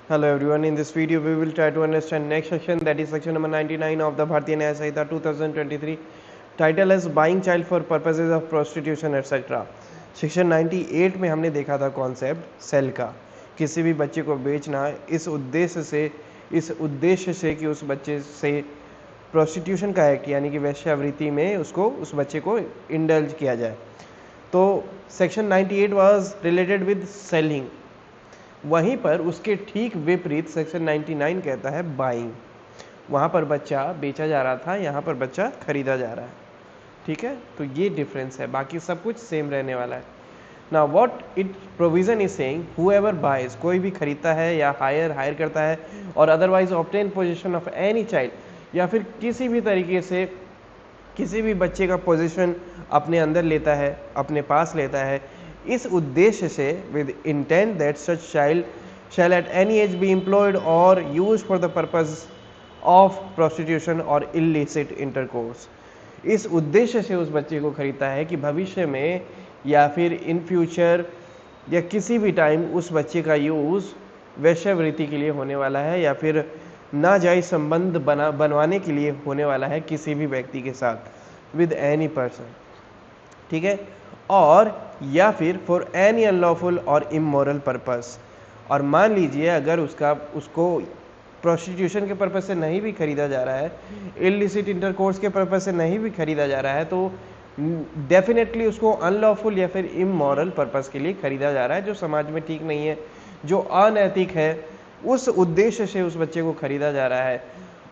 Hello everyone, in this video we will try to understand next section, that is section number 99 of the Bharatiya Nyaya Samhita 2023. Title is Buying Child for Purposes of Prostitution etc. Section 98 में हमने देखा था concept cell का, किसी भी बच्चे को बेचना इस उद्देश्य से कि उस बच्चे से प्रोस्टिट्यूशन का एक्ट यानी कि वेश्यावृत्ति में उसको उस बच्चे को इंडल्ज किया जाए। तो section 98 was related with selling, वहीं पर उसके ठीक विपरीत सेक्शन 99 कहता है बाइंग। वहाँ पर बच्चा बेचा जा रहा था, यहाँ पर बच्चा खरीदा जा रहा है। ठीक है, तो ये डिफरेंस है, बाकी सब कुछ सेम रहने वाला है। Now what it provision is saying, whoever buys, कोई भी खरीदता है या हायर करता है और otherwise obtain position of any child, या फिर किसी भी तरीके से किसी भी बच्चे का पोजीशन अपने अंदर लेता है, अपने पास लेता है, इस उद्देश्य से with intent that such child shall at any age be employed और use for the purpose of prostitution और इलिसिट इंटरकोर्स। इस उद्देश्य से उस बच्चे को खरीदता है कि भविष्य में या फिर इन फ्यूचर या किसी भी टाइम उस बच्चे का यूज़ वेश्यावृत्ति के लिए होने वाला है या फिर नाजायज संबंध बनवाने के लिए होने वाला है किसी भी व्यक्ति के साथ, विद एनी पर्सन। ठीक है, और या फिर फॉर एनी अनलॉफुल और इमोरल पर्पस। और मान लीजिए अगर उसको प्रोस्टिट्यूशन के पर्पस से नहीं भी खरीदा जा रहा है, इलिसिट इंटरकोर्स के पर्पस से नहीं भी खरीदा जा रहा है, तो डेफिनेटली उसको अनलॉफुल या फिर इमोरल पर्पस के लिए खरीदा जा रहा है, जो समाज में ठीक नहीं है, जो अनैतिक है, उस उद्देश्य से उस बच्चे को खरीदा जा रहा है।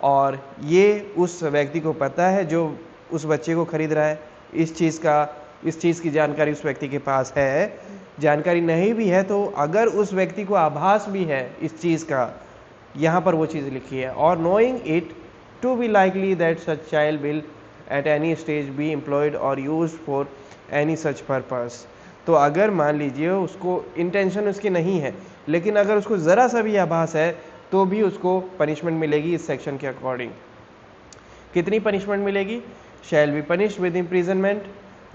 और ये उस व्यक्ति को पता है जो उस बच्चे को खरीद रहा है, इस चीज़ की जानकारी उस व्यक्ति के पास है। जानकारी नहीं भी है तो अगर उस व्यक्ति को आभास भी है इस चीज़ का, यहाँ पर वो चीज़ लिखी है, और knowing it to be likely that such child will at any stage be employed और use for any such purpose. तो अगर मान लीजिए उसको इंटेंशन उसकी नहीं है, लेकिन अगर उसको ज़रा सा भी आभास है तो भी उसको पनिशमेंट मिलेगी इस सेक्शन के अकॉर्डिंग। कितनी पनिशमेंट मिलेगी? Shall be punished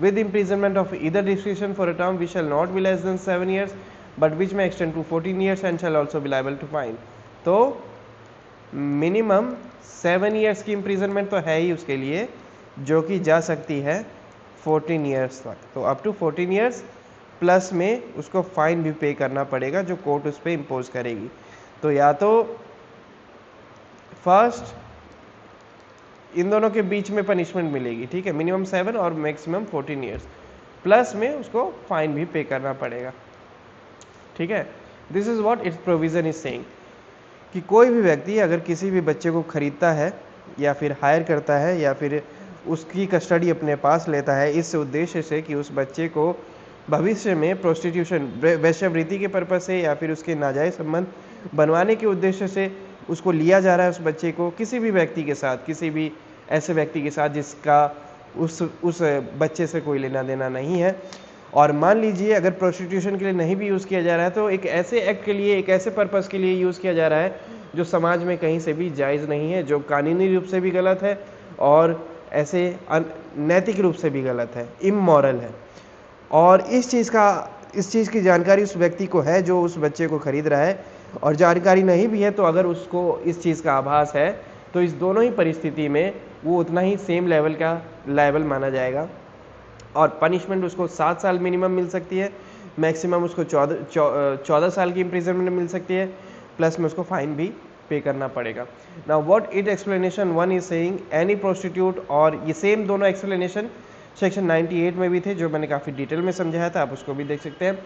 with imprisonment of either discretion for a term which shall not be less than 7 years but which may extend to 14 years and shall also be liable to fine। तो minimum 7 years की imprisonment तो है ही उसके लिए, जो कि जा सकती है 14 years तक। तो अप टू 14 years प्लस में उसको फाइन भी पे करना पड़ेगा जो कोर्ट उस पर इम्पोज करेगी। तो या तो फर्स्ट इन दोनों के बीच में पनिशमेंट मिलेगी, ठीक है, मिनिमम 7 और मैक्सिमम 14 ईयर्स, प्लस में उसको फाइन भी पे करना पड़ेगा। ठीक है, this is what it's provision is saying कि कोई भी व्यक्ति अगर किसी भी बच्चे को खरीदता है या फिर हायर करता है या फिर उसकी कस्टडी अपने पास लेता है इस उद्देश्य से कि उस बच्चे को भविष्य में प्रोस्टिट्यूशन वेश्यावृत्ति के पर्पज से या फिर उसके नाजायज संबंध बनवाने के उद्देश्य से उसको लिया जा रहा है, उस बच्चे को किसी भी व्यक्ति के साथ, किसी भी ऐसे व्यक्ति के साथ जिसका उस बच्चे से कोई लेना देना नहीं है। और मान लीजिए अगर प्रोस्टिट्यूशन के लिए नहीं भी यूज़ किया जा रहा है तो एक ऐसे एक्ट के लिए, एक ऐसे पर्पज़ के लिए यूज़ किया जा रहा है जो समाज में कहीं से भी जायज़ नहीं है, जो कानूनी रूप से भी गलत है और ऐसे नैतिक रूप से भी गलत है, इमोरल है। और इस चीज़ की जानकारी उस व्यक्ति को है जो उस बच्चे को खरीद रहा है, और जानकारी नहीं भी है तो अगर उसको इस चीज़ का आभास है तो इस दोनों ही परिस्थिति में वो उतना ही सेम लेवल का लायबल माना जाएगा। और पनिशमेंट उसको 7 साल मिनिमम मिल सकती है, मैक्सिमम उसको 14 साल की इम्प्रिजनमेंट मिल सकती है, प्लस में उसको फाइन भी पे करना पड़ेगा। Now what it explanation 1 is saying any prostitute, और ये सेम दोनों एक्सप्लेनेशन सेक्शन 98 में भी थे जो मैंने काफ़ी डिटेल में समझाया था, आप उसको भी देख सकते हैं।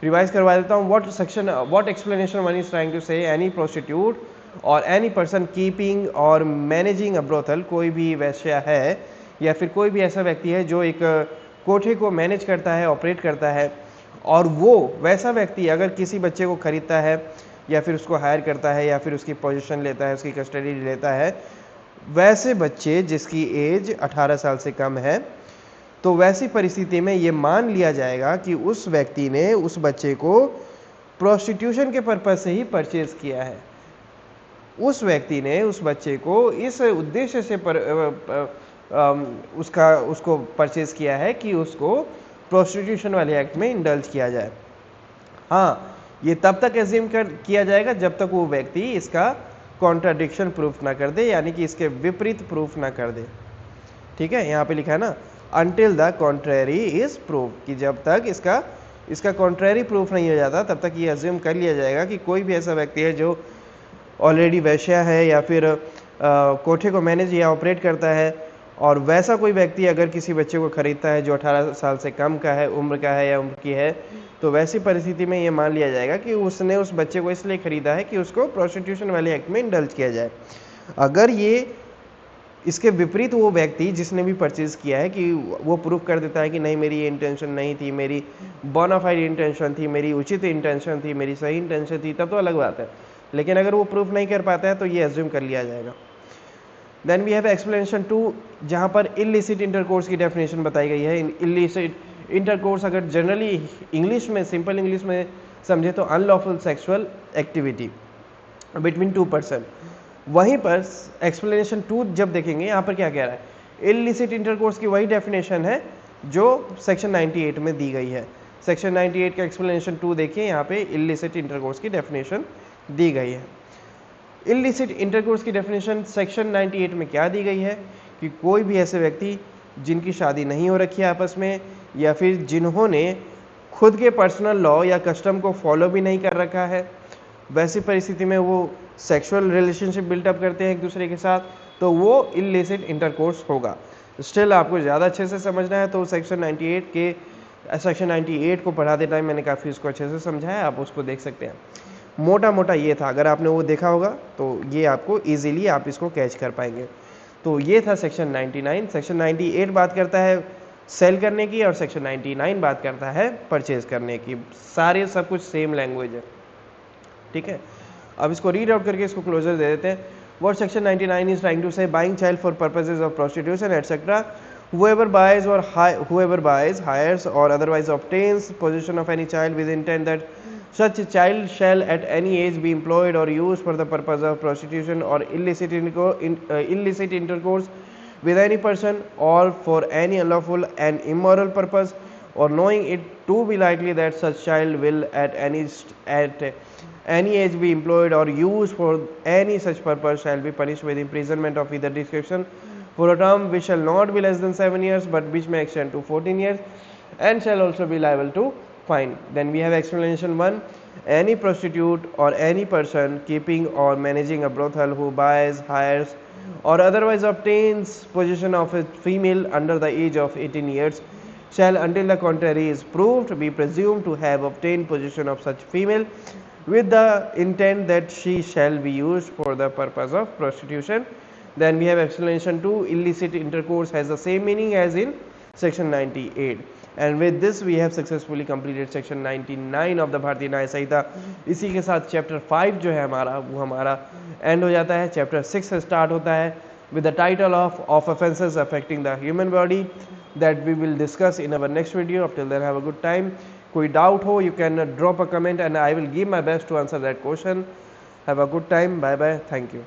रिवाइज करवा देता हूँ। What explanation 1 is trying to say any prostitute और एनी पर्सन कीपिंग और मैनेजिंग अ ब्रोथल, कोई भी वैश्या है या फिर कोई भी ऐसा व्यक्ति है जो एक कोठे को मैनेज करता है, ऑपरेट करता है, और वो वैसा व्यक्ति अगर किसी बच्चे को खरीदता है या फिर उसको हायर करता है या फिर उसकी पोजीशन लेता है, उसकी कस्टडी लेता है, वैसे बच्चे जिसकी एज 18 साल से कम है, तो वैसी परिस्थिति में ये मान लिया जाएगा कि उस व्यक्ति ने उस बच्चे को प्रोस्टिट्यूशन के पर्पज से ही परचेज किया है। उस व्यक्ति ने उस बच्चे को इस उद्देश्य से उसको परचेज किया है कि उसको प्रोस्टिट्यूशन वाले एक्ट में इंडल्ज किया जाए। हाँ, ये तब तक एज्यूम किया जाएगा जब तक वो व्यक्ति इसका कॉन्ट्राडिक्शन प्रूफ ना कर दे, यानी कि इसके विपरीत प्रूफ ना कर दे। ठीक है, यहाँ पे लिखा है ना until the contrary is prove, कि जब तक इसका कॉन्ट्रेरी प्रूफ नहीं हो जाता तब तक ये एज्यूम कर लिया जाएगा कि कोई भी ऐसा व्यक्ति है जो ऑलरेडी वैश्या है या फिर कोठे को मैनेज या ऑपरेट करता है, और वैसा कोई व्यक्ति अगर किसी बच्चे को खरीदता है जो 18 साल से कम का है, उम्र का है या उम्र की है, तो वैसी परिस्थिति में ये मान लिया जाएगा कि उसने उस बच्चे को इसलिए खरीदा है कि उसको प्रोस्टिट्यूशन वाले एक्ट में इंडल्ज किया जाए। अगर ये इसके विपरीत वो व्यक्ति जिसने भी परचेज किया है कि वो प्रूफ कर देता है कि नहीं मेरी ये इंटेंशन नहीं थी, मेरी बोनाफाइड इंटेंशन थी, मेरी उचित इंटेंशन थी, मेरी सही इंटेंशन थी, तब तो अलग बात है। लेकिन अगर वो प्रूफ नहीं कर पाता है तो ये एज्यूम कर लिया जाएगा। देन वी हैव एक्सप्लेनेशन 2, जहाँ पर इलिसिट इंटरकोर्स की डेफिनेशन बताई गई है। इलिसिट इंटरकोर्स अगर जनरली इंग्लिश में, सिंपल इंग्लिश में समझे तो unlawful sexual activity between 2 person. वहीं पर एक्सप्लेनेशन 2 जब देखेंगे, यहाँ पर क्या कह रहा है, इलिसिट इंटरकोर्स की वही डेफिनेशन है जो सेक्शन 98 में दी गई है। सेक्शन 98 का एक्सप्लेनेशन 2 देखिए, यहाँ पे इलिसिट इंटरकोर्स की डेफिनेशन दी गई है। इलिसिट इंटरकोर्स की डेफिनेशन सेक्शन 98 में क्या दी गई है कि कोई भी ऐसे व्यक्ति जिनकी शादी नहीं हो रखी है आपस में, या फिर जिन्होंने खुद के पर्सनल लॉ या कस्टम को फॉलो भी नहीं कर रखा है, वैसी परिस्थिति में वो सेक्सुअल रिलेशनशिप बिल्टअप करते हैं एक दूसरे के साथ, तो वो इलिसिट इंटरकोर्स होगा। स्टिल आपको ज़्यादा अच्छे से समझना है तो सेक्शन 98 को पढ़ाते टाइम मैंने काफ़ी उसको अच्छे से समझाया, आप उसको देख सकते हैं। मोटा मोटा ये था, अगर आपने वो देखा होगा तो ये आपको ईजिली आप इसको कैच कर पाएंगे। तो ये था सेक्शन 99। सेक्शन 98 बात करता है सेल करने की और सेक्शन 99 बात करता है परचेज करने की। सारे सब कुछ सेम लैंग्वेज है। ठीक है, अब इसको रीड आउट करके इसको क्लोजर दे देते हैं। What section 99 is trying to say, buying child for purposes of prostitution, etc. Whoever buys, hires, or otherwise obtains possession of any child with intent that such a child shall at any age be employed or used for the purpose of prostitution or illicit intercourse with any person, or for any unlawful and immoral purpose, or knowing it to be likely that such child will at any age be employed or used for any such purpose, shall be punished with imprisonment of either description for a term which shall not be less than 7 years, but which may extend to 14 years, and shall also be liable to fine. Then we have explanation 1. Any prostitute or any person keeping or managing a brothel who buys, hires, or otherwise obtains possession of a female under the age of 18 years shall, until the contrary is proved, be presumed to have obtained possession of such female with the intent that she shall be used for the purpose of prostitution. Then we have explanation 2. Illicit intercourse has the same meaning as in section 98. And with this we have successfully completed section 99 of the भारतीय न्याय संहिता। इसी के साथ chapter 5 जो है हमारा, वो हमारा एंड हो जाता है। चैप्टर 6 स्टार्ट होता है with the title of offenses affecting the human body, that we will discuss in our next video. Up till then, have a good time. कोई डाउट हो, you can drop a comment and I will give my best to answer that question. Have a good time. Bye bye. Thank you.